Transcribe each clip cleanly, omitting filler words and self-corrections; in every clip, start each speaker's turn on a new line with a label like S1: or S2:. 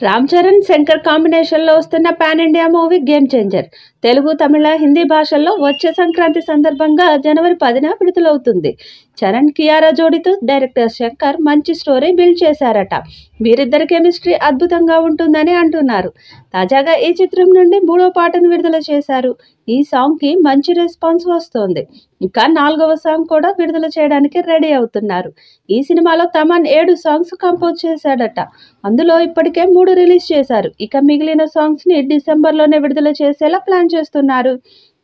S1: రామ్ చరణ్ శంకర్ కాంబినేషన్లో వస్తున్న pan India movie game changer Telugu, తమిళ, హిందీ భాషల్లో వచ్చే సంక్రాంతి సందర్భంగా జనవరి 10న విడుదలవుతుంది. చరణ్, కియారా జోడీతో డైరెక్టర్ శంకర్ మంచి స్టోరీ బిల్డ్ చేశారట. వీరిద్దరి కెమిస్ట్రీ అద్భుతంగా ఉంటుందని అంటున్నారు. తాజాగా ఈ చిత్రం నుండి 3వ పాటను విడుదల చేశారు. ఈ సాంగ్కి మంచి రెస్పాన్స్ వస్తోంది. ఇంకా 4వ సాంగ్ కూడా విడుదల చేయడానికి రెడీ అవుతున్నారు. ఈ సినిమాలో తమన్ 7 సాంగ్స్ కంపోజ్ చేశాడట. అందులో ఇప్పటికే 3 రిలీజ్ చేశారు. ఇక మిగిలిన సాంగ్స్ని డిసెంబర్లోనే విడుదల చేసేలా ప్లాన్ చేస్తున్నారు.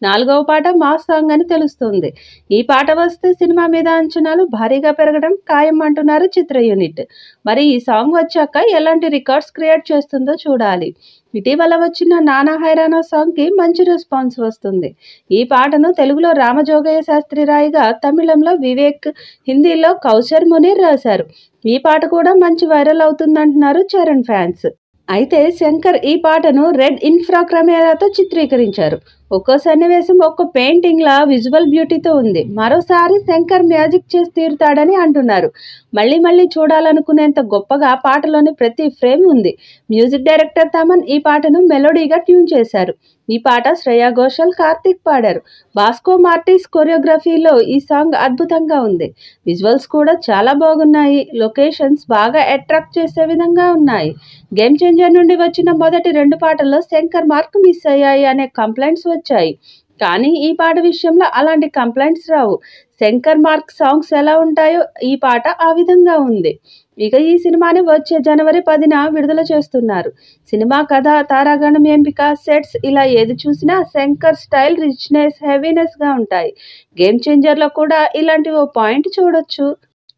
S1: 4వ పాట మాస్ సాంగ్ అని తెలుస్తుంది. ఈ పాట వస్తే సినిమా మీద అంచనాలు భారీగా పెరగడం ఖాయం అంటున్నారు చిత్ర యూనిట్. మరి ఈ సాంగ్ వచ్చాక ఎలాంటి రికార్డ్స్ క్రియేట్ చేస్తుందో చూడాలి. ఇటీవల వచ్చిన నానా హైరానా సాంగ్కి మంచి రెస్పాన్స్ వస్తుంది. ఈ పాటను తెలుగులో రామజోగయ్య శాస్త్రి రాయగా, తమిళంలో వివేక్, హిందీలో కౌశర్ మునీర్ రాశారు. ఈ పాట కూడా మంచి వైరల్ అవుతుందంటున్నారు చరణ్ ఫ్యాన్స్. అయితే శంకర్ ఈ పాటను రెడ్ ఇన్ఫ్రాక్రమేరాతో చిత్రీకరించారు. ఒక్కో సన్నివేశం ఒక్కో పెయింటింగ్లా విజువల్ బ్యూటీతో ఉంది. మరోసారి శంకర్ మ్యాజిక్ చేసి తీరుతాడని అంటున్నారు. మళ్ళీ చూడాలనుకునేంత గొప్పగా పాటలోని ప్రతి ఫ్రేమ్ ఉంది. మ్యూజిక్ డైరెక్టర్ తమన్ ఈ పాటను మెలోడీగా ట్యూన్ చేశారు. ఈ పాట శ్రేయా ఘోషల్, కార్తిక్ పాడారు. బాస్కో మార్టిస్ కొరియోగ్రఫీలో ఈ సాంగ్ అద్భుతంగా ఉంది. విజువల్స్ కూడా చాలా బాగున్నాయి. లొకేషన్స్ బాగా అట్రాక్ట్ చేసే విధంగా ఉన్నాయి. గేమ్ చేంజర్ నుండి వచ్చిన మొదటి 2 పాటల్లో శంకర్ మార్క్ మిస్ అయ్యాయి అనే కంప్లైంట్స్ వచ్చాయి. కానీ ఈ పాట విషయంలో అలాంటి కంప్లైంట్స్ రావు. శంకర్ మార్క్ సాంగ్స్ ఎలా ఉంటాయో ఈ పాట ఆ విధంగా ఉంది. ఇక ఈ సినిమాని వచ్చే జనవరి 10న విడుదల చేస్తున్నారు. సినిమా కథ, తారాగణం ఎంపిక, సెట్స్ ఇలా ఏది చూసినా శంకర్ స్టైల్, రిచ్నెస్, హెవీనెస్గా ఉంటాయి. గేమ్ చేంజర్లో కూడా ఇలాంటి ఓ పాయింట్ చూడొచ్చు.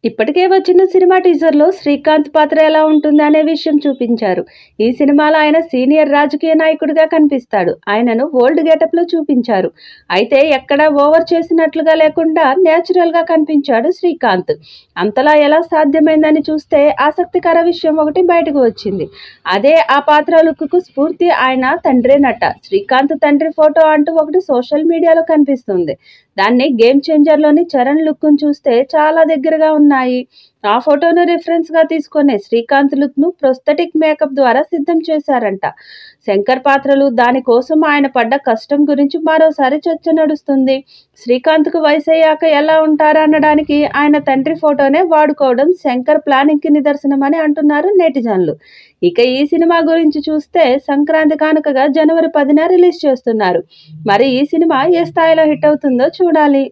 S1: ఇప్పటికే వచ్చిన సినిమా టీజర్లో శ్రీకాంత్ పాత్ర ఎలా ఉంటుంది అనే విషయం చూపించారు. ఈ సినిమాలో ఆయన సీనియర్ రాజకీయ నాయకుడిగా కనిపిస్తాడు. ఆయనను ఓల్డ్ గెటప్లో చూపించారు. అయితే ఎక్కడా ఓవర్ చేసినట్లుగా లేకుండా నేచురల్గా కనిపించాడు శ్రీకాంత్. అంతలా ఎలా సాధ్యమైందని చూస్తే ఆసక్తికర విషయం ఒకటి బయటకు వచ్చింది. అదే ఆ పాత్ర లుక్కు స్ఫూర్తి ఆయన తండ్రేనట. శ్రీకాంత్ తండ్రి ఫోటో అంటూ ఒకటి సోషల్ మీడియాలో కనిపిస్తుంది. దాన్ని గేమ్ చేంజర్లోని చరణ్ లుక్ను చూస్తే చాలా దగ్గరగా ఉన్నాయి. ఆ ఫోటోను రిఫరెన్స్గా తీసుకునే శ్రీకాంత్ లుక్ను ప్రొస్థెటిక్ మేకప్ ద్వారా సిద్ధం చేశారంట. శంకర్ పాత్రలు, దానికోసం ఆయన పడ్డ కష్టం గురించి మరోసారి చర్చ నడుస్తుంది. శ్రీకాంత్కు వయసు అయ్యాక ఎలా ఉంటారా అనడానికి ఆయన తండ్రి ఫోటోనే వాడుకోవడం శంకర్ ప్లానింగ్కి నిదర్శనమని అంటున్నారు నెటిజన్లు. ఇక ఈ సినిమా గురించి చూస్తే సంక్రాంతి కానుకగా జనవరి 10న రిలీజ్ చేస్తున్నారు. మరి ఈ సినిమా ఏ స్థాయిలో హిట్ అవుతుందో చూడాలి.